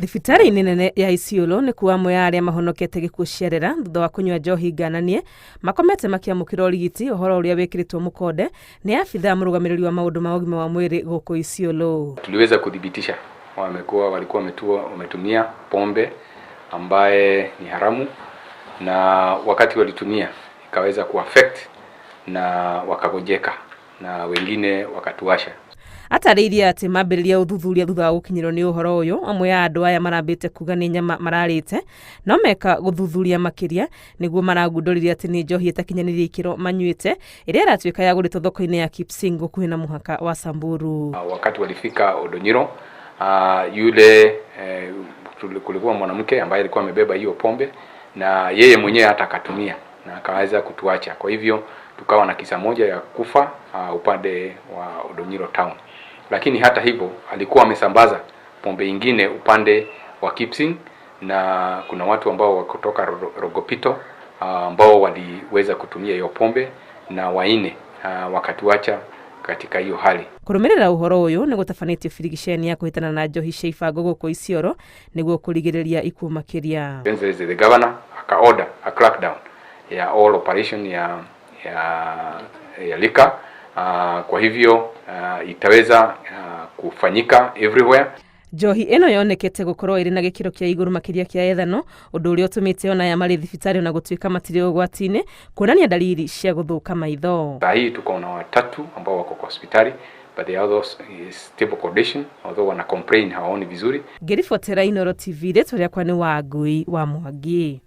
Thibitari nene ya Isiolo ni kuwa amwe aria mahonokete gikuo ciarera thutha wa kunywa njohi ngananie makomete makiamukira urigiti uhoro uria wekiritwo mukonde ni afitha murugamiriri wa maundu ma ugima wa mwiri guku Isiolo. Tuliweza kudhibitisha walikuwa wametumia pombe ambaye ni haramu, na wakati walitumia ikaweza kuaffect na wakagojeka na wengine wakatuasha. Atariria ati mambiriria uthuthuria thutha wa gukinyirwo ni uhoro uyu, amwe ya andu aya marambite kuga ni nyama mararite no meka guthuthuria makiria niguo maragunduriria ati ni njohi itakinyanirie ikiro manyuite iria iratuika ya guritwo thoko-ini ya Kipsing gukuhi na muhaka wa Samburu. Wakati walifika Odonyiro, kulikuwa mwanamke ambaye alikuwa amebeba hiyo pombe na yeye mwenyewe hata akatumia na akaweza kutuacha. Kwa hivyo tukawa na kisa moja ya kufa upande wa Odonyiro town. Lakini hata hivyo alikuwa amesambaza pombe nyingine upande wa Kipsing, na kuna watu ambao kutoka Rogopito ambao waliweza kutumia hiyo pombe na waine wakatuacha katika hiyo hali. Kurumirira uhoro uyu ni gutafanitio firigisheni ya kuhitana na njohi cia ibango guku Isiolo niguo kurigiriria ikuo makiria. The governor aka-order a crackdown ya all operation ya liquor. Kwa hivyo itaweza kufanyika everywhere. Njohi eno yonekete gukorwo iri na gikiro kia iguru makiria kia ethano, undu uria utumite ona ya mari thibitari na gutuika matiri ugwatini kuonania dalili cia guthuka maitho. Hii tuko na watatu ambao wako kwa hospitali, but the others is stable condition, although wana complain hawaoni vizuri. Ngiribotera Inooro TV, retwa riakwa ni Wangui wa Mwangi.